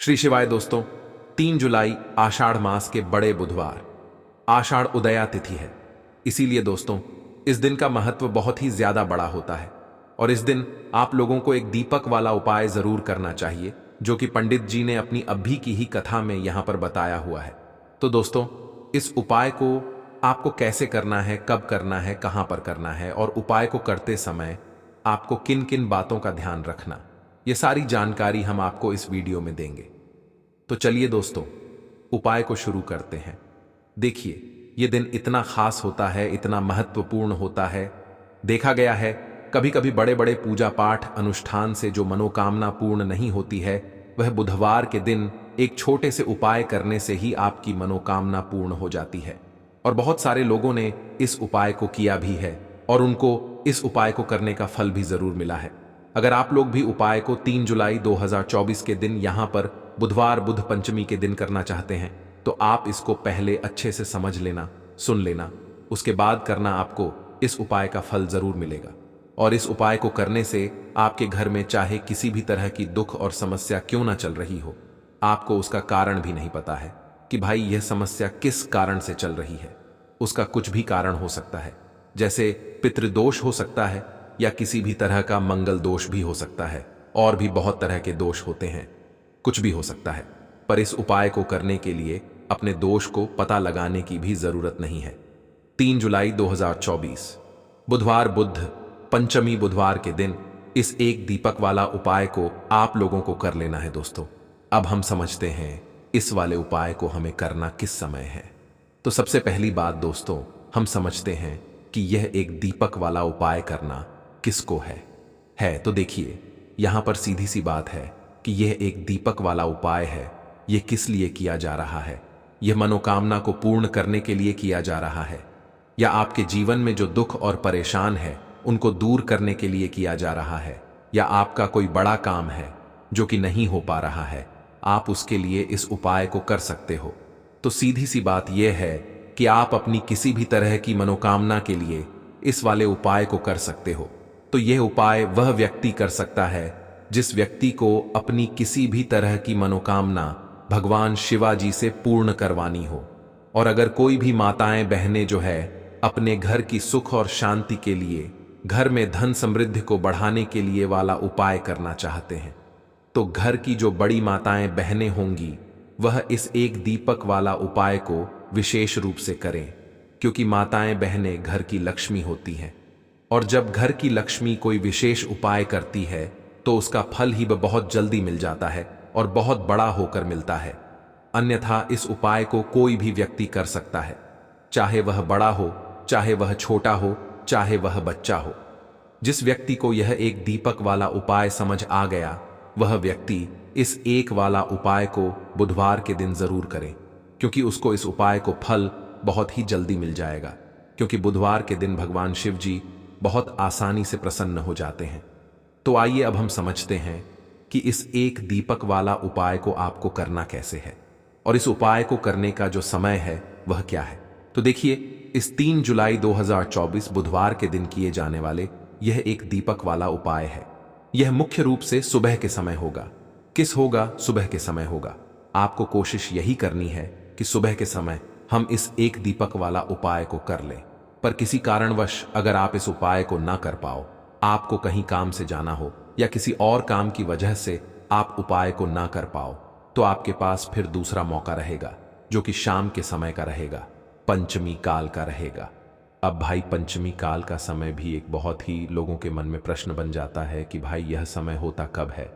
श्री शिवाय दोस्तों। 3 जुलाई आषाढ़ मास के बड़े बुधवार आषाढ़ उदया तिथि है। इसीलिए दोस्तों इस दिन का महत्व बहुत ही ज्यादा बड़ा होता है और इस दिन आप लोगों को एक दीपक वाला उपाय जरूर करना चाहिए जो कि पंडित जी ने अपनी अभी की ही कथा में यहां पर बताया हुआ है। तो दोस्तों इस उपाय को आपको कैसे करना है, कब करना है, कहां पर करना है और उपाय को करते समय आपको किन किन बातों का ध्यान रखना, ये सारी जानकारी हम आपको इस वीडियो में देंगे। तो चलिए दोस्तों उपाय को शुरू करते हैं। देखिए ये दिन इतना खास होता है, इतना महत्वपूर्ण होता है। देखा गया है कभी कभी बड़े बड़े पूजा पाठ अनुष्ठान से जो मनोकामना पूर्ण नहीं होती है, वह बुधवार के दिन एक छोटे से उपाय करने से ही आपकी मनोकामना पूर्ण हो जाती है। और बहुत सारे लोगों ने इस उपाय को किया भी है और उनको इस उपाय को करने का फल भी जरूर मिला है। अगर आप लोग भी उपाय को 3 जुलाई 2024 के दिन यहां पर बुधवार बुध पंचमी के दिन करना चाहते हैं तो आप इसको पहले अच्छे से समझ लेना, सुन लेना, उसके बाद करना। आपको इस उपाय का फल जरूर मिलेगा और इस उपाय को करने से आपके घर में चाहे किसी भी तरह की दुख और समस्या क्यों ना चल रही हो, आपको उसका कारण भी नहीं पता है कि भाई यह समस्या किस कारण से चल रही है। उसका कुछ भी कारण हो सकता है, जैसे पितृदोष हो सकता है या किसी भी तरह का मंगल दोष भी हो सकता है, और भी बहुत तरह के दोष होते हैं, कुछ भी हो सकता है। पर इस उपाय को करने के लिए अपने दोष को पता लगाने की भी जरूरत नहीं है। 3 जुलाई 2024 बुधवार बुध पंचमी बुधवार के दिन इस एक दीपक वाला उपाय को आप लोगों को कर लेना है। दोस्तों अब हम समझते हैं इस वाले उपाय को हमें करना किस समय है। तो सबसे पहली बात दोस्तों हम समझते हैं कि यह एक दीपक वाला उपाय करना किसको है। तो देखिए यहां पर सीधी सी बात है कि यह एक दीपक वाला उपाय है। यह किस लिए किया जा रहा है? यह मनोकामना को पूर्ण करने के लिए किया जा रहा है, या आपके जीवन में जो दुख और परेशान है उनको दूर करने के लिए किया जा रहा है, या आपका कोई बड़ा काम है जो कि नहीं हो पा रहा है, आप उसके लिए इस उपाय को कर सकते हो। तो सीधी सी बात यह है कि आप अपनी किसी भी तरह की मनोकामना के लिए इस वाले उपाय को कर सकते हो। तो यह उपाय वह व्यक्ति कर सकता है जिस व्यक्ति को अपनी किसी भी तरह की मनोकामना भगवान शिवाजी से पूर्ण करवानी हो। और अगर कोई भी माताएं बहनें जो है अपने घर की सुख और शांति के लिए, घर में धन समृद्धि को बढ़ाने के लिए वाला उपाय करना चाहते हैं, तो घर की जो बड़ी माताएं बहनें होंगी वह इस एक दीपक वाला उपाय को विशेष रूप से करें, क्योंकि माताएं बहनें घर की लक्ष्मी होती हैं और जब घर की लक्ष्मी कोई विशेष उपाय करती है तो उसका फल ही बहुत जल्दी मिल जाता है और बहुत बड़ा होकर मिलता है। अन्यथा इस उपाय को कोई भी व्यक्ति कर सकता है, चाहे वह बड़ा हो, चाहे वह छोटा हो, चाहे वह बच्चा हो। जिस व्यक्ति को यह एक दीपक वाला उपाय समझ आ गया वह व्यक्ति इस एक वाला उपाय को बुधवार के दिन जरूर करे, क्योंकि उसको इस उपाय को फल बहुत ही जल्दी मिल जाएगा। क्योंकि बुधवार के दिन भगवान शिव जी बहुत आसानी से प्रसन्न हो जाते हैं। तो आइए अब हम समझते हैं कि इस एक दीपक वाला उपाय को आपको करना कैसे है और इस उपाय को करने का जो समय है वह क्या है। तो देखिए इस 3 जुलाई 2024 बुधवार के दिन किए जाने वाले यह एक दीपक वाला उपाय है। यह मुख्य रूप से सुबह के समय होगा। किस होगा? सुबह के समय होगा। आपको कोशिश यही करनी है कि सुबह के समय हम इस एक दीपक वाला उपाय को कर लें। पर किसी कारणवश अगर आप इस उपाय को ना कर पाओ, आपको कहीं काम से जाना हो या किसी और काम की वजह से आप उपाय को ना कर पाओ, तो आपके पास फिर दूसरा मौका रहेगा जो कि शाम के समय का रहेगा, पंचमी काल का रहेगा। अब भाई पंचमी काल का समय भी एक बहुत ही लोगों के मन में प्रश्न बन जाता है कि भाई यह समय होता कब है,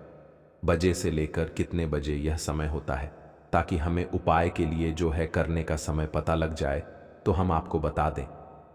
बजे से लेकर कितने बजे यह समय होता है, ताकि हमें उपाय के लिए जो है करने का समय पता लग जाए। तो हम आपको बता दें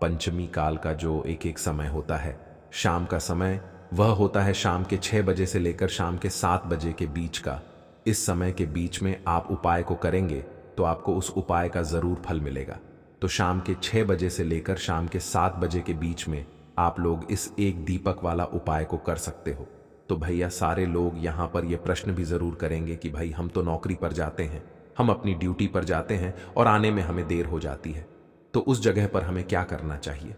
पंचमी काल का जो एक समय होता है, शाम का समय वह होता है शाम के 6 बजे से लेकर शाम के 7 बजे के बीच का। इस समय के बीच में आप उपाय को करेंगे तो आपको उस उपाय का जरूर फल मिलेगा। तो शाम के 6 बजे से लेकर शाम के 7 बजे के बीच में आप लोग इस एक दीपक वाला उपाय को कर सकते हो। तो भैया सारे लोग यहाँ पर यह प्रश्न भी जरूर करेंगे कि भाई हम तो नौकरी पर जाते हैं, हम अपनी ड्यूटी पर जाते हैं और आने में हमें देर हो जाती है, तो उस जगह पर हमें क्या करना चाहिए।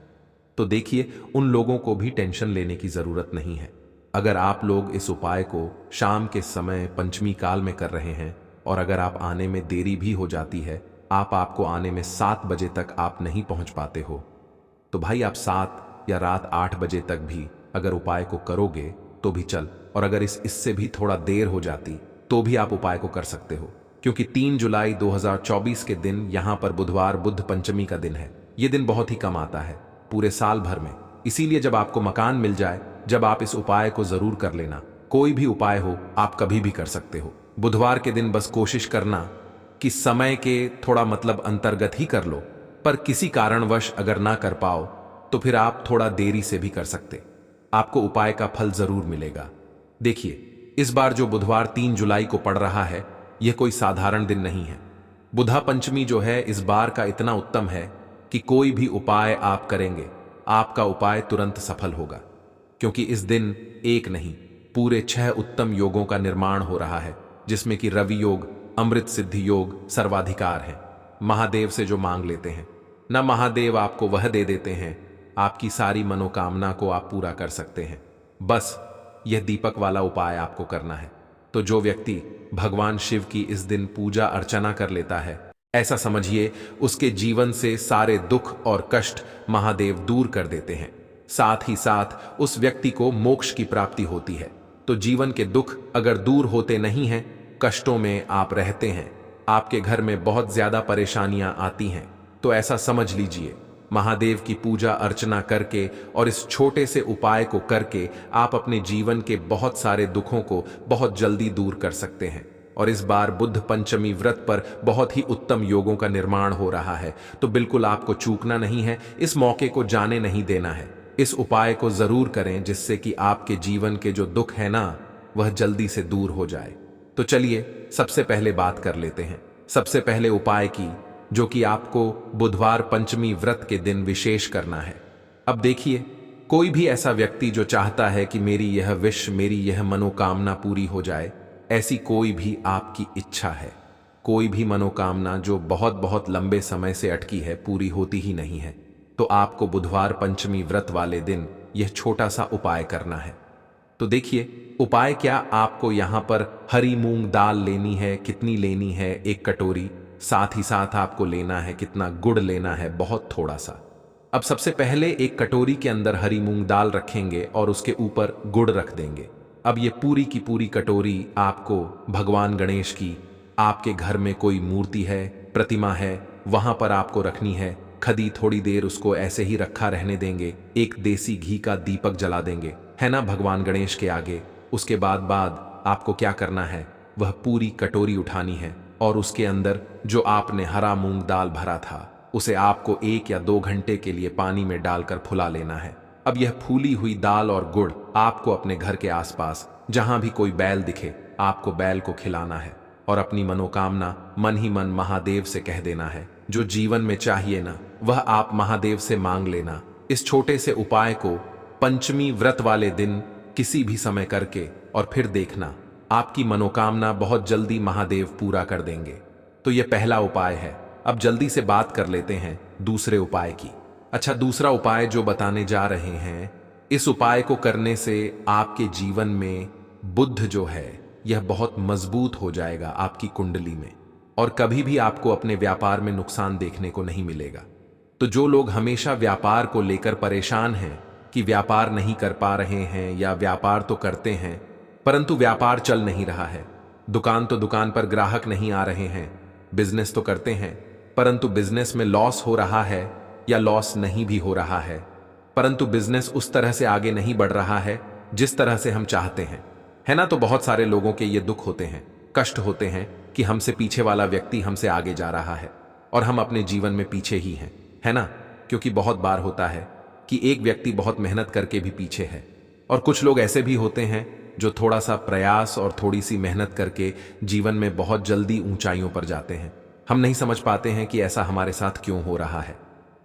तो देखिए उन लोगों को भी टेंशन लेने की जरूरत नहीं है। अगर आप लोग इस उपाय को शाम के समय पंचमी काल में कर रहे हैं और अगर आप आने में देरी भी हो जाती है, आपको आने में 7 बजे तक आप नहीं पहुंच पाते हो, तो भाई आप 7 या रात 8 बजे तक भी अगर उपाय को करोगे तो भी चल, और अगर इससे भी थोड़ा देर हो जाती तो भी आप उपाय को कर सकते हो, क्योंकि 3 जुलाई 2024 के दिन यहां पर बुधवार बुद्ध पंचमी का दिन है। यह दिन बहुत ही कम आता है पूरे साल भर में, इसीलिए जब आपको मकान मिल जाए, जब आप इस उपाय को जरूर कर लेना। कोई भी उपाय हो आप कभी भी कर सकते हो। बुधवार के दिन बस कोशिश करना कि समय के थोड़ा मतलब अंतर्गत ही कर लो, पर किसी कारणवश अगर ना कर पाओ तो फिर आप थोड़ा देरी से भी कर सकते, आपको उपाय का फल जरूर मिलेगा। देखिए, इस बार जो बुधवार 3 जुलाई को पड़ रहा है, यह कोई साधारण दिन नहीं है। बुधा पंचमी जो है इस बार का इतना उत्तम है कि कोई भी उपाय आप करेंगे, आपका उपाय तुरंत सफल होगा, क्योंकि इस दिन एक नहीं पूरे 6 उत्तम योगों का निर्माण हो रहा है, जिसमें कि रवि योग, अमृत सिद्धि योग सर्वाधिकार है। महादेव से जो मांग लेते हैं ना, महादेव आपको वह दे देते हैं, आपकी सारी मनोकामना को आप पूरा कर सकते हैं। बस यह दीपक वाला उपाय आपको करना है। तो जो व्यक्ति भगवान शिव की इस दिन पूजा अर्चना कर लेता है, ऐसा समझिए उसके जीवन से सारे दुख और कष्ट महादेव दूर कर देते हैं। साथ ही साथ उस व्यक्ति को मोक्ष की प्राप्ति होती है। तो जीवन के दुख अगर दूर होते नहीं हैं, कष्टों में आप रहते हैं, आपके घर में बहुत ज्यादा परेशानियां आती हैं, तो ऐसा समझ लीजिए महादेव की पूजा अर्चना करके और इस छोटे से उपाय को करके आप अपने जीवन के बहुत सारे दुखों को बहुत जल्दी दूर कर सकते हैं। और इस बार बुद्ध पंचमी व्रत पर बहुत ही उत्तम योगों का निर्माण हो रहा है, तो बिल्कुल आपको चूकना नहीं है, इस मौके को जाने नहीं देना है। इस उपाय को जरूर करें जिससे कि आपके जीवन के जो दुख है ना, वह जल्दी से दूर हो जाए। तो चलिए सबसे पहले बात कर लेते हैं सबसे पहले उपाय की, जो कि आपको बुधवार पंचमी व्रत के दिन विशेष करना है। अब देखिए, कोई भी ऐसा व्यक्ति जो चाहता है कि मेरी यह विश, मेरी यह मनोकामना पूरी हो जाए, ऐसी कोई भी आपकी इच्छा है, कोई भी मनोकामना जो बहुत बहुत लंबे समय से अटकी है, पूरी होती ही नहीं है, तो आपको बुधवार पंचमी व्रत वाले दिन यह छोटा सा उपाय करना है। तो देखिए उपाय क्या, आपको यहां पर हरी मूंग दाल लेनी है। कितनी लेनी है? 1 कटोरी। साथ ही साथ आपको लेना है कितना गुड़ लेना है, बहुत थोड़ा सा। अब सबसे पहले 1 कटोरी के अंदर हरी मूंग दाल रखेंगे और उसके ऊपर गुड़ रख देंगे। अब ये पूरी की पूरी कटोरी आपको भगवान गणेश की, आपके घर में कोई मूर्ति है, प्रतिमा है, वहां पर आपको रखनी है। खदी थोड़ी देर उसको ऐसे ही रखा रहने देंगे। एक देसी घी का दीपक जला देंगे, है ना, भगवान गणेश के आगे। उसके बाद आपको क्या करना है, वह पूरी कटोरी उठानी है और उसके अंदर जो आपने हरा मूंग दाल भरा था, उसे आपको 1 या 2 घंटे के लिए पानी में डालकर फुला लेना है। अब यह फूली हुई दाल और गुड़ आपको अपने घर के आसपास जहां भी कोई बैल दिखे, आपको बैल को खिलाना है और अपनी मनोकामना मन ही मन महादेव से कह देना है। जो जीवन में चाहिए ना, वह आप महादेव से मांग लेना। इस छोटे से उपाय को पंचमी व्रत वाले दिन किसी भी समय करके और फिर देखना, आपकी मनोकामना बहुत जल्दी महादेव पूरा कर देंगे। तो यह पहला उपाय है। अब जल्दी से बात कर लेते हैं दूसरे उपाय की। अच्छा, दूसरा उपाय जो बताने जा रहे हैं, इस उपाय को करने से आपके जीवन में बुध जो है यह बहुत मजबूत हो जाएगा आपकी कुंडली में, और कभी भी आपको अपने व्यापार में नुकसान देखने को नहीं मिलेगा। तो जो लोग हमेशा व्यापार को लेकर परेशान हैं कि व्यापार नहीं कर पा रहे हैं, या व्यापार तो करते हैं परंतु व्यापार चल नहीं रहा है, दुकान तो दुकान पर ग्राहक नहीं आ रहे हैं, बिजनेस तो करते हैं परंतु बिजनेस में लॉस हो रहा है, या लॉस नहीं भी हो रहा है, परंतु बिजनेस उस तरह से आगे नहीं बढ़ रहा है जिस तरह से हम चाहते हैं, है ना। तो बहुत सारे लोगों के ये दुख होते हैं, कष्ट होते हैं कि हमसे पीछे वाला व्यक्ति हमसे आगे जा रहा है और हम अपने जीवन में पीछे ही हैं, है ना। क्योंकि बहुत बार होता है कि एक व्यक्ति बहुत मेहनत करके भी पीछे है, और कुछ लोग ऐसे भी होते हैं जो थोड़ा सा प्रयास और थोड़ी सी मेहनत करके जीवन में बहुत जल्दी ऊंचाइयों पर जाते हैं। हम नहीं समझ पाते हैं कि ऐसा हमारे साथ क्यों हो रहा है।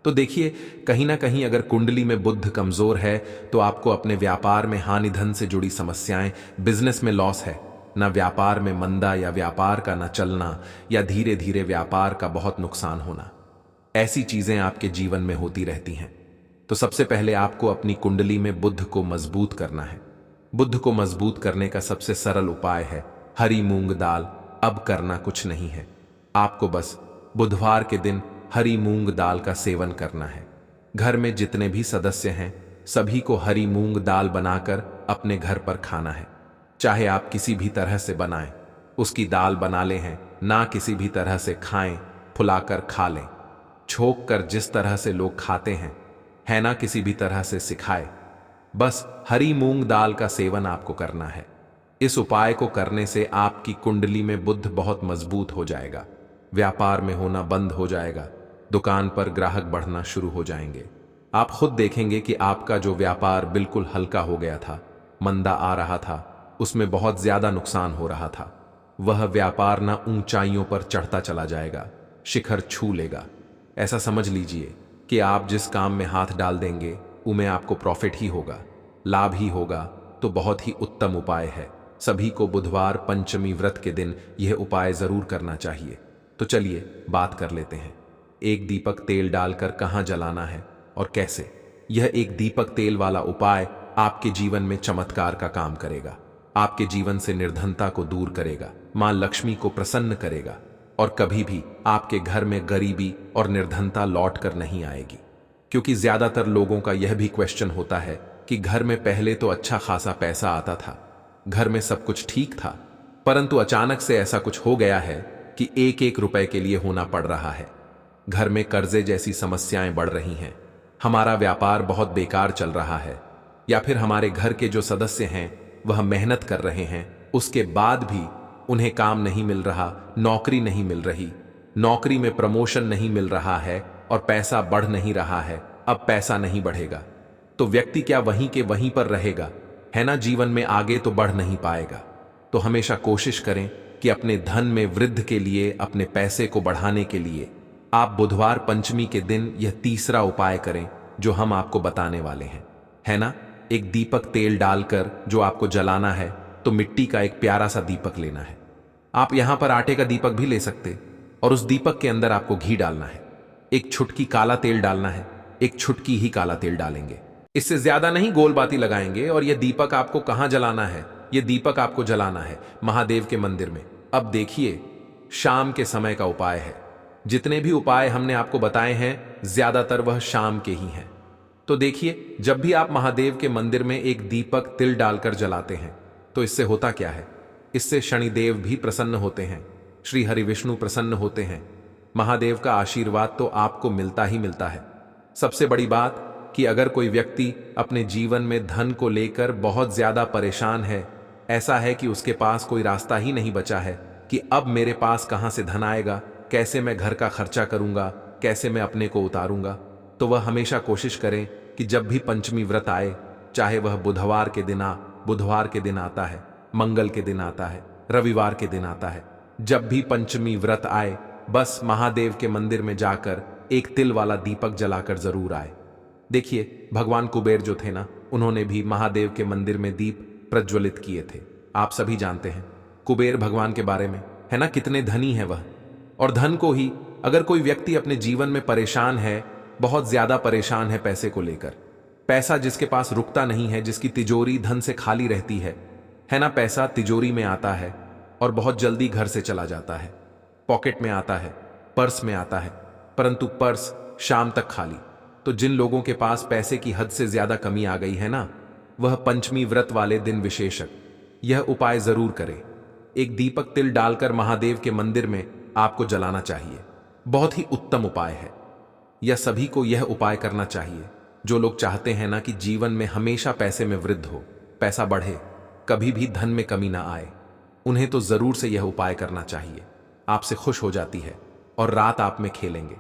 तो देखिए, कहीं ना कहीं अगर कुंडली में बुध कमजोर है तो आपको अपने व्यापार में हानि धन से जुड़ी समस्याएं, बिजनेस में लॉस है ना, व्यापार में मंदा या व्यापार का न चलना, या धीरे धीरे व्यापार का बहुत नुकसान होना, ऐसी चीजें आपके जीवन में होती रहती हैं। तो सबसे पहले आपको अपनी कुंडली में बुध को मजबूत करना है। बुध को मजबूत करने का सबसे सरल उपाय है हरी मूंग दाल। अब करना कुछ नहीं है। आपको बस बुधवार के दिन हरी मूंग दाल का सेवन करना है। घर में जितने भी सदस्य हैं सभी को हरी मूंग दाल बनाकर अपने घर पर खाना है। चाहे आप किसी भी तरह से बनाएं, उसकी दाल बना लें हैं, ना किसी भी तरह से खाएं, फुलाकर खा लें, छोक कर जिस तरह से लोग खाते हैं, है ना किसी भी तरह से सिखाए। बस हरी मूंग दाल का सेवन आपको करना है। इस उपाय को करने से आपकी कुंडली में बुध बहुत मजबूत हो जाएगा, व्यापार में होना बंद हो जाएगा, दुकान पर ग्राहक बढ़ना शुरू हो जाएंगे। आप खुद देखेंगे कि आपका जो व्यापार बिल्कुल हल्का हो गया था, मंदा आ रहा था, उसमें बहुत ज्यादा नुकसान हो रहा था, वह व्यापार ना ऊंचाइयों पर चढ़ता चला जाएगा, शिखर छू लेगा। ऐसा समझ लीजिए कि आप जिस काम में हाथ डाल देंगे उनमें आपको प्रॉफिट ही होगा, लाभ ही होगा। तो बहुत ही उत्तम उपाय है। सभी को बुधवार पंचमी व्रत के दिन यह उपाय जरूर करना चाहिए। तो चलिए बात कर लेते हैं। एक दीपक तेल डालकर कहां जलाना है और कैसे। यह एक दीपक तेल वाला उपाय आपके जीवन में चमत्कार का काम करेगा, आपके जीवन से निर्धनता को दूर करेगा, मां लक्ष्मी को प्रसन्न करेगा और कभी भी आपके घर में गरीबी और निर्धनता लौट कर नहीं आएगी। क्योंकि ज्यादातर लोगों का यह भी क्वेश्चन होता है कि घर में पहले तो अच्छा खासा पैसा आता था, घर में सब कुछ ठीक था, परंतु अचानक से ऐसा कुछ हो गया है कि एक एक रुपए के लिए होना पड़ रहा है। घर में कर्जे जैसी समस्याएं बढ़ रही हैं, हमारा व्यापार बहुत बेकार चल रहा है, या फिर हमारे घर के जो सदस्य हैं वह मेहनत कर रहे हैं, उसके बाद भी उन्हें काम नहीं मिल रहा, नौकरी नहीं मिल रही, नौकरी में प्रमोशन नहीं मिल रहा है और पैसा बढ़ नहीं रहा है। अब पैसा नहीं बढ़ेगा तो व्यक्ति क्या वहीं के वहीं पर रहेगा, है ना, जीवन में आगे तो बढ़ नहीं पाएगा। तो हमेशा कोशिश करें कि अपने धन में वृद्धि के लिए, अपने पैसे को बढ़ाने के लिए आप बुधवार पंचमी के दिन यह तीसरा उपाय करें जो हम आपको बताने वाले हैं, है ना। एक दीपक तेल डालकर जो आपको जलाना है, तो मिट्टी का एक प्यारा सा दीपक लेना है। आप यहां पर आटे का दीपक भी ले सकते, और उस दीपक के अंदर आपको घी डालना है, एक छुटकी काला तेल डालना है, एक छुटकी ही काला तेल डालेंगे, इससे ज्यादा नहीं, गोल बाती लगाएंगे। और यह दीपक आपको कहां जलाना है, यह दीपक आपको जलाना है महादेव के मंदिर में। अब देखिए, शाम के समय का उपाय है। जितने भी उपाय हमने आपको बताए हैं ज्यादातर वह शाम के ही हैं। तो देखिए, जब भी आप महादेव के मंदिर में एक दीपक तिल डालकर जलाते हैं तो इससे होता क्या है, इससे शनिदेव भी प्रसन्न होते हैं, श्री हरि विष्णु प्रसन्न होते हैं, महादेव का आशीर्वाद तो आपको मिलता ही मिलता है। सबसे बड़ी बात कि अगर कोई व्यक्ति अपने जीवन में धन को लेकर बहुत ज्यादा परेशान है, ऐसा है कि उसके पास कोई रास्ता ही नहीं बचा है कि अब मेरे पास कहां से धन आएगा, कैसे मैं घर का खर्चा करूंगा, कैसे मैं अपने को उतारूंगा, तो वह हमेशा कोशिश करें कि जब भी पंचमी व्रत आए, चाहे वह बुधवार के दिन आता है, मंगल के दिन आता है, रविवार के दिन आता है, जब भी पंचमी व्रत आए बस महादेव के मंदिर में जाकर एक तिल वाला दीपक जलाकर जरूर आए। देखिए, भगवान कुबेर जो थे ना, उन्होंने भी महादेव के मंदिर में दीप प्रज्वलित किए थे। आप सभी जानते हैं कुबेर भगवान के बारे में, है ना, कितने धनी है वह। और धन को ही अगर कोई व्यक्ति अपने जीवन में परेशान है, बहुत ज्यादा परेशान है पैसे को लेकर, पैसा जिसके पास रुकता नहीं है, जिसकी तिजोरी धन से खाली रहती है ना, पैसा तिजोरी में आता है और बहुत जल्दी घर से चला जाता है, पॉकेट में आता है, पर्स में आता है, परंतु पर्स शाम तक खाली। तो जिन लोगों के पास पैसे की हद से ज्यादा कमी आ गई है ना, वह पंचमी व्रत वाले दिन विशेषक यह उपाय जरूर करें। एक दीपक तिल डालकर महादेव के मंदिर में आपको जलाना चाहिए। बहुत ही उत्तम उपाय है, यह सभी को यह उपाय करना चाहिए। जो लोग चाहते हैं ना कि जीवन में हमेशा पैसे में वृद्धि हो, पैसा बढ़े, कभी भी धन में कमी ना आए, उन्हें तो जरूर से यह उपाय करना चाहिए। आपसे खुश हो जाती है और रात आप में खेलेंगे।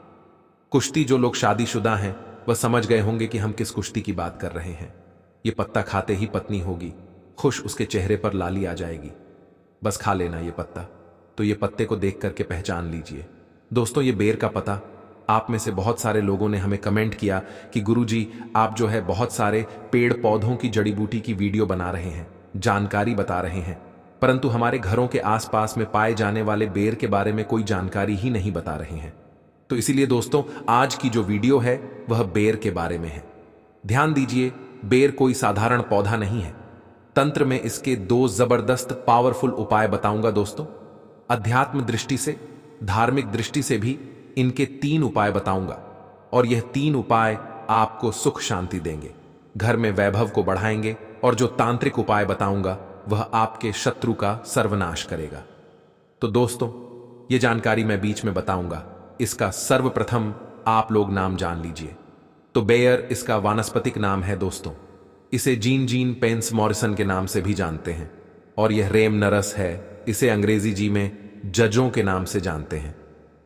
कुश्ती जो लोग शादीशुदा हैं वह समझ गए होंगे कि हम किस कुश्ती की बात कर रहे हैं। ये पत्ता खाते ही पत्नी होगी खुश, उसके चेहरे पर लाली आ जाएगी, बस खा लेना ये पत्ता। तो ये पत्ते को देख करके पहचान लीजिए। दोस्तों, ये बेर का पत्ता, आप में से बहुत सारे लोगों ने हमें कमेंट किया कि गुरुजी आप जो है बहुत सारे पेड़ पौधों की जड़ी बूटी की वीडियो बना रहे हैं, जानकारी बता रहे हैं, परंतु हमारे घरों के आसपास में पाए जाने वाले बेर के बारे में कोई जानकारी ही नहीं बता रहे हैं। तो इसीलिए दोस्तों, आज की जो वीडियो है वह बेर के बारे में है। ध्यान दीजिए, बेर कोई साधारण पौधा नहीं है। तंत्र में इसके 2 जबरदस्त पावरफुल उपाय बताऊंगा दोस्तों। अध्यात्म दृष्टि से, धार्मिक दृष्टि से भी इनके 3 उपाय बताऊंगा और यह 3 उपाय आपको सुख शांति देंगे, घर में वैभव को बढ़ाएंगे और जो तांत्रिक उपाय बताऊंगा वह आपके शत्रु का सर्वनाश करेगा। तो दोस्तों, यह जानकारी मैं बीच में बताऊंगा, इसका सर्वप्रथम आप लोग नाम जान लीजिए। तो बेयर इसका वानस्पतिक नाम है दोस्तों। इसे जीन पेंस मॉरिसन के नाम से भी जानते हैं और यह रेम नरस है, इसे अंग्रेजी जी में जजों के नाम से जानते हैं।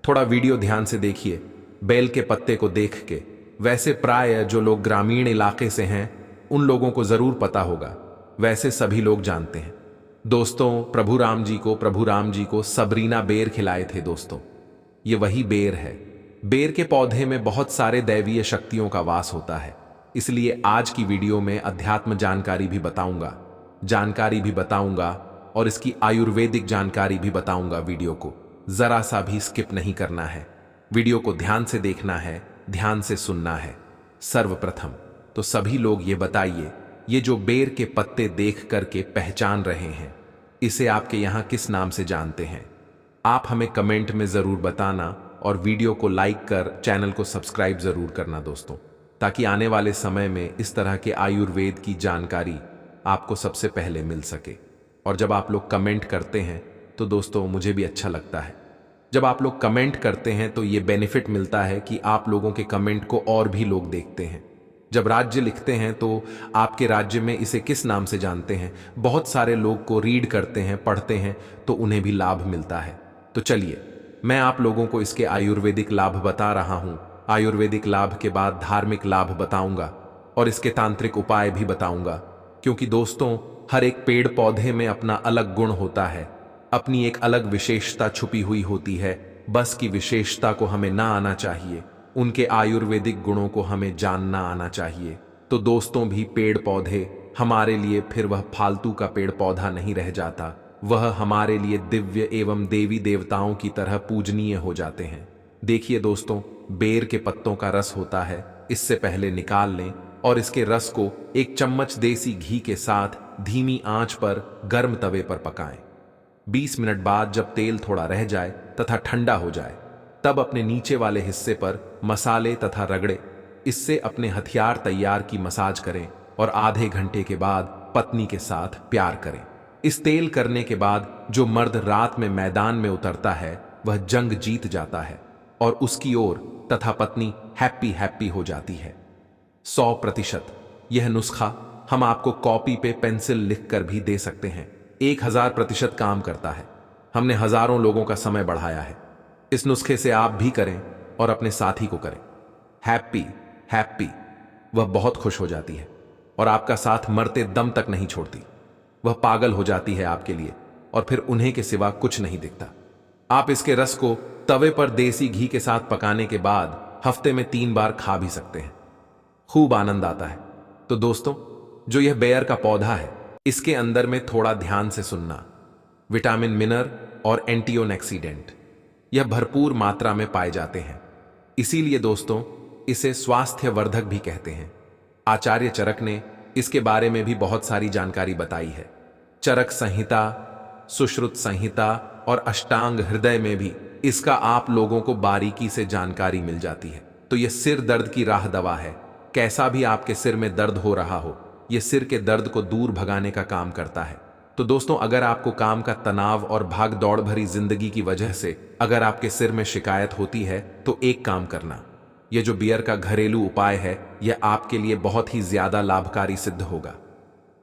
थोड़ा वीडियो ध्यान से देखिए, बेल के पत्ते को देख के। वैसे प्राय जो लोग ग्रामीण इलाके से हैं उन लोगों को जरूर पता होगा, वैसे सभी लोग जानते हैं। दोस्तों, प्रभु राम जी को सबरीना बेर खिलाए थे दोस्तों। ये वही बेर है। बेर के पौधे में बहुत सारे दैवीय शक्तियों का वास होता है, इसलिए आज की वीडियो में अध्यात्म जानकारी भी बताऊंगा और इसकी आयुर्वेदिक जानकारी भी बताऊंगा। वीडियो को जरा सा भी स्किप नहीं करना है, वीडियो को ध्यान से देखना है, ध्यान से सुनना है। सर्वप्रथम तो सभी लोग ये बताइए, ये जो बेर के पत्ते देख करके पहचान रहे हैं, इसे आपके यहां किस नाम से जानते हैं? आप हमें कमेंट में जरूर बताना और वीडियो को लाइक कर चैनल को सब्सक्राइब जरूर करना दोस्तों, ताकि आने वाले समय में इस तरह के आयुर्वेद की जानकारी आपको सबसे पहले मिल सके। और जब आप लोग कमेंट करते हैं तो दोस्तों मुझे भी अच्छा लगता है। जब आप लोग कमेंट करते हैं तो ये बेनिफिट मिलता है कि आप लोगों के कमेंट को और भी लोग देखते हैं। जब राज्य लिखते हैं तो आपके राज्य में इसे किस नाम से जानते हैं, बहुत सारे लोग को रीड करते हैं, पढ़ते हैं, तो उन्हें भी लाभ मिलता है। तो चलिए, मैं आप लोगों को इसके आयुर्वेदिक लाभ बता रहा हूं। आयुर्वेदिक लाभ के बाद धार्मिक लाभ बताऊंगा और इसके तांत्रिक उपाय भी बताऊंगा, क्योंकि दोस्तों हर एक पेड़ पौधे में अपना अलग गुण होता है, अपनी एक अलग विशेषता छुपी हुई होती है। बस की विशेषता को हमें ना आना चाहिए, उनके आयुर्वेदिक गुणों को हमें जानना आना चाहिए। तो दोस्तों भी पेड़ पौधे हमारे लिए फिर वह फालतू का पेड़ पौधा नहीं रह जाता, वह हमारे लिए दिव्य एवं देवी देवताओं की तरह पूजनीय हो जाते हैं। देखिए दोस्तों, बेर के पत्तों का रस होता है, इससे पहले निकाल लें और इसके रस को 1 चम्मच देसी घी के साथ धीमी आंच पर गर्म तवे पर पकाएं। 20 मिनट बाद जब तेल थोड़ा रह जाए तथा ठंडा हो जाए, तब अपने नीचे वाले हिस्से पर मसाले तथा रगड़े, इससे अपने हथियार तैयार की मसाज करें और आधे घंटे के बाद पत्नी के साथ प्यार करें। इस तेल करने के बाद जो मर्द रात में मैदान में उतरता है वह जंग जीत जाता है और उसकी ओर तथा पत्नी हैप्पी हो जाती है। 100% यह नुस्खा हम आपको कॉपी पे पेंसिल लिखकर भी दे सकते हैं। 1000% काम करता है। हमने हजारों लोगों का समय बढ़ाया है। इस नुस्खे से आप भी करें और अपने साथी को करें। हैप्पी वह बहुत खुश हो जाती है और आपका साथ मरते दम तक नहीं छोड़ती। वह पागल हो जाती है आपके लिए और फिर उन्हें के सिवा कुछ नहीं दिखता। आप इसके रस को तवे पर देसी घी के साथ पकाने के बाद हफ्ते में 3 बार खा भी सकते हैं। खूब आनंद आता है। तो दोस्तों, जो यह बेयर का पौधा है, इसके अंदर में थोड़ा ध्यान से सुनना, विटामिन, मिनरल और एंटीऑक्सीडेंट यह भरपूर मात्रा में पाए जाते हैं। इसीलिए दोस्तों इसे स्वास्थ्यवर्धक भी कहते हैं। आचार्य चरक ने इसके बारे में भी बहुत सारी जानकारी बताई है। चरक संहिता, सुश्रुत संहिता और अष्टांग हृदय में भी इसका आप लोगों को बारीकी से जानकारी मिल जाती है। तो यह सिर दर्द की राह दवा है। कैसा भी आपके सिर में दर्द हो रहा हो, यह सिर के दर्द को दूर भगाने का काम करता है। तो दोस्तों, अगर आपको काम का तनाव और भाग दौड़ भरी जिंदगी की वजह से अगर आपके सिर में शिकायत होती है, तो एक काम करना, यह जो बेयर का घरेलू उपाय है, यह आपके लिए बहुत ही ज्यादा लाभकारी सिद्ध होगा।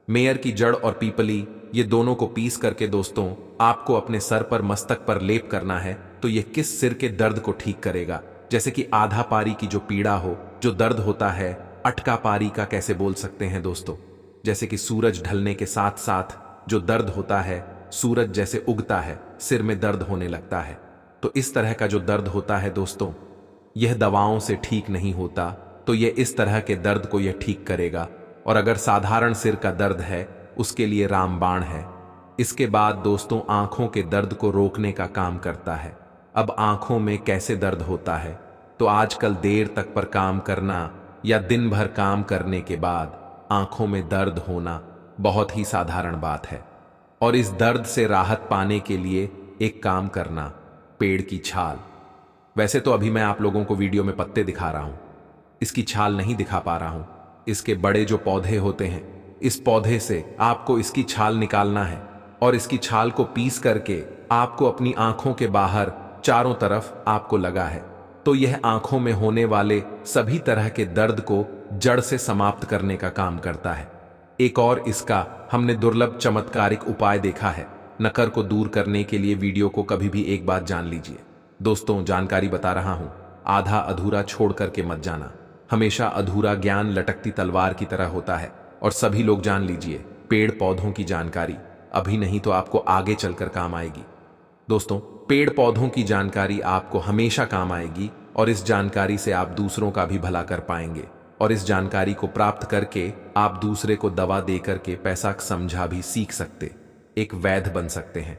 मेयर की जड़ और पीपली, ये दोनों को पीस करके दोस्तों आपको अपने सर पर, मस्तक पर लेप करना है। तो यह किस सिर के दर्द को ठीक करेगा, जैसे कि आधा पारी की जो पीड़ा हो, जो दर्द होता है, अटका पारी का कैसे बोल सकते हैं दोस्तों, जैसे कि सूरज ढलने के साथ साथ जो दर्द होता है, सूरज जैसे उगता है, सिर में दर्द होने लगता है। तो इस तरह का जो दर्द होता है दोस्तों, यह दवाओं से ठीक नहीं होता। तो यह इस तरह के दर्द को यह ठीक करेगा। और अगर साधारण सिर का दर्द है, उसके लिए रामबाण है। इसके बाद दोस्तों आंखों के दर्द को रोकने का काम करता है। अब आंखों में कैसे दर्द होता है, तो आजकल देर तक पर काम करना या दिन भर काम करने के बाद आंखों में दर्द होना बहुत ही साधारण बात है। और इस दर्द से राहत पाने के लिए एक काम करना, पेड़ की छाल। वैसे तो अभी मैं आप लोगों को वीडियो में पत्ते दिखा रहा हूं, इसकी छाल नहीं दिखा पा रहा हूं। इसके बड़े जो पौधे होते हैं, इस पौधे से आपको इसकी छाल निकालना है और इसकी छाल को पीस करके आपको अपनी आंखों के बाहर चारों तरफ आपको लगा है, तो यह आंखों में होने वाले सभी तरह के दर्द को जड़ से समाप्त करने का काम करता है। एक और इसका हमने दुर्लभ चमत्कारिक उपाय देखा है। नकर को दूर करने के लिए वीडियो को कभी भी एक बात जान लीजिए। दोस्तों, जानकारी बता रहा हूं, आधा अधूरा छोड़ करके मत जाना। हमेशा अधूरा ज्ञान लटकती तलवार की तरह होता है। और सभी लोग जान लीजिए, पेड़ पौधों की जानकारी अभी नहीं तो आपको आगे चलकर काम आएगी। दोस्तों, पेड़ पौधों की जानकारी आपको हमेशा काम आएगी और इस जानकारी से आप दूसरों का भी भला कर पाएंगे और इस जानकारी को प्राप्त करके आप दूसरे को दवा दे करके पैसा समझा भी सीख सकते, एक वैद्य बन सकते हैं।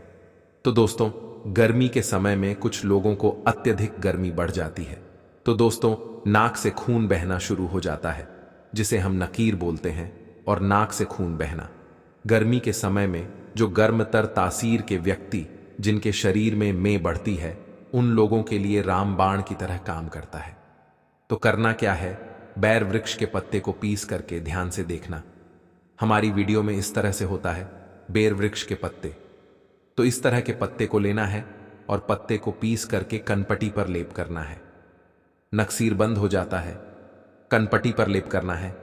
तो दोस्तों, गर्मी के समय में कुछ लोगों को अत्यधिक गर्मी बढ़ जाती है, तो दोस्तों नाक से खून बहना शुरू हो जाता है, जिसे हम नकीर बोलते हैं। और नाक से खून बहना गर्मी के समय में जो गर्मतर तासीर के व्यक्ति जिनके शरीर में बढ़ती है, उन लोगों के लिए रामबाण की तरह काम करता है। तो करना क्या है, बैर वृक्ष के पत्ते को पीस करके ध्यान से देखना। हमारी वीडियो में इस तरह से होता है, बेर वृक्ष के पत्ते। तो इस तरह के पत्ते को लेना है और पत्ते को पीस करके कनपटी पर लेप करना है। नक्सीर बंद हो जाता है, कनपटी पर लेप करना है,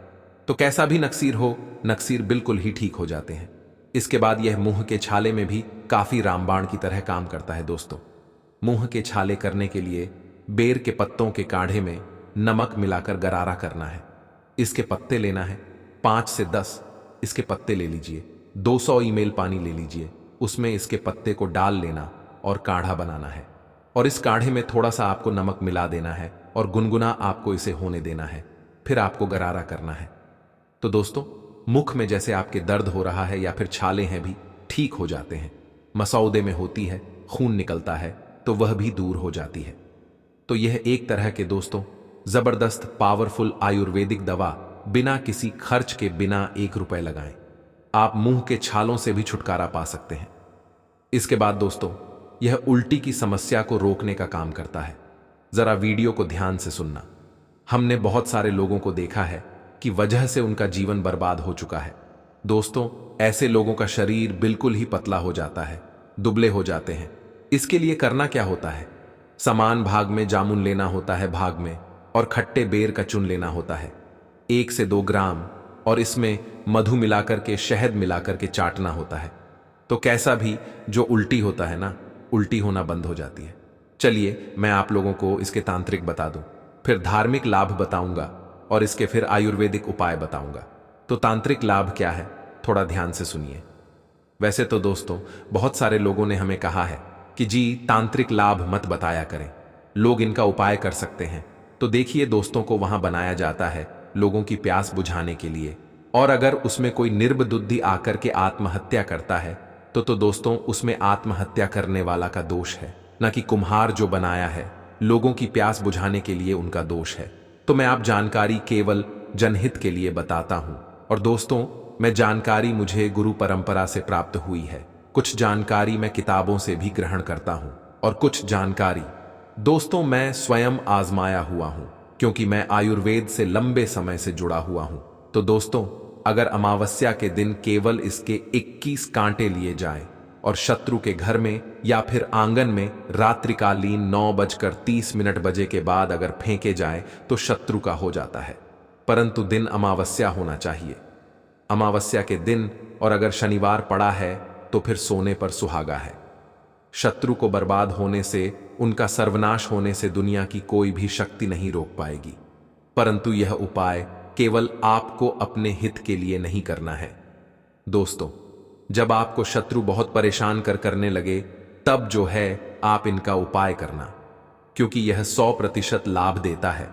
तो कैसा भी नक्सीर हो, नक्सीर बिल्कुल ही ठीक हो जाते हैं। इसके बाद यह मुंह के छाले में भी काफी रामबाण की तरह काम करता है। दोस्तों, मुंह के छाले करने के लिए बेर के पत्तों के काढ़े में नमक मिलाकर गरारा करना है। इसके पत्ते लेना है, 5 से 10 इसके पत्ते ले लीजिए। 200 ml पानी ले लीजिए, उसमें इसके पत्ते को डाल लेना और काढ़ा बनाना है। और इस काढ़े में थोड़ा सा आपको नमक मिला देना है और गुनगुना आपको इसे होने देना है। फिर आपको गरारा करना है। तो दोस्तों, मुख में जैसे आपके दर्द हो रहा है या फिर छाले हैं भी ठीक हो जाते हैं। मसौदे में होती है, खून निकलता है, तो वह भी दूर हो जाती है। तो यह एक तरह के दोस्तों जबरदस्त पावरफुल आयुर्वेदिक दवा, बिना किसी खर्च के, बिना 1 रुपए लगाएं आप मुंह के छालों से भी छुटकारा पा सकते हैं। इसके बाद दोस्तों, यह उल्टी की समस्या को रोकने का काम करता है। जरा वीडियो को ध्यान से सुनना। हमने बहुत सारे लोगों को देखा है कि वजह से उनका जीवन बर्बाद हो चुका है। दोस्तों, ऐसे लोगों का शरीर बिल्कुल ही पतला हो जाता है, दुबले हो जाते हैं। इसके लिए करना क्या होता है, समान भाग में जामुन लेना होता है भाग में, और खट्टे बेर का चुन लेना होता है 1 से 2 ग्राम, और इसमें मधु मिलाकर के, शहद मिलाकर के चाटना होता है। तो कैसा भी जो उल्टी होता है ना, उल्टी होना बंद हो जाती है। चलिए मैं आप लोगों को इसके तांत्रिक बता दूं, फिर धार्मिक लाभ बताऊंगा और इसके फिर आयुर्वेदिक उपाय बताऊंगा। तो तांत्रिक लाभ क्या है, थोड़ा ध्यान से सुनिए। वैसे तो दोस्तों, बहुत सारे लोगों ने हमें कहा है कि जी तांत्रिक लाभ मत बताया करें, लोग इनका उपाय कर सकते हैं। तो देखिए दोस्तों, को वहां बनाया जाता है लोगों की प्यास बुझाने के लिए, और अगर उसमें कोई निर्बुद्धि आकर के आत्महत्या करता है तो दोस्तों उसमें आत्महत्या करने वाला का दोष है, न कि कुम्हार जो बनाया है लोगों की प्यास बुझाने के लिए उनका दोष है। तो मैं आप जानकारी केवल जनहित के लिए बताता हूं। और दोस्तों, मैं जानकारी मुझे गुरु परंपरा से प्राप्त हुई है, कुछ जानकारी मैं किताबों से भी ग्रहण करता हूं, और कुछ जानकारी दोस्तों मैं स्वयं आजमाया हुआ हूं, क्योंकि मैं आयुर्वेद से लंबे समय से जुड़ा हुआ हूं। तो दोस्तों, अगर अमावस्या के दिन केवल इसके 21 कांटे लिए जाएं और शत्रु के घर में या फिर आंगन में रात्रिकालीन 9:30 बजे के बाद अगर फेंके जाएं तो शत्रु का हो जाता है। परंतु दिन अमावस्या होना चाहिए, अमावस्या के दिन, और अगर शनिवार पड़ा है तो फिर सोने पर सुहागा है। शत्रु को बर्बाद होने से, उनका सर्वनाश होने से दुनिया की कोई भी शक्ति नहीं रोक पाएगी। परंतु यह उपाय केवल आपको अपने हित के लिए नहीं करना है। दोस्तों, जब आपको शत्रु बहुत परेशान करने लगे, तब जो है आप इनका उपाय करना, क्योंकि यह 100% लाभ देता है।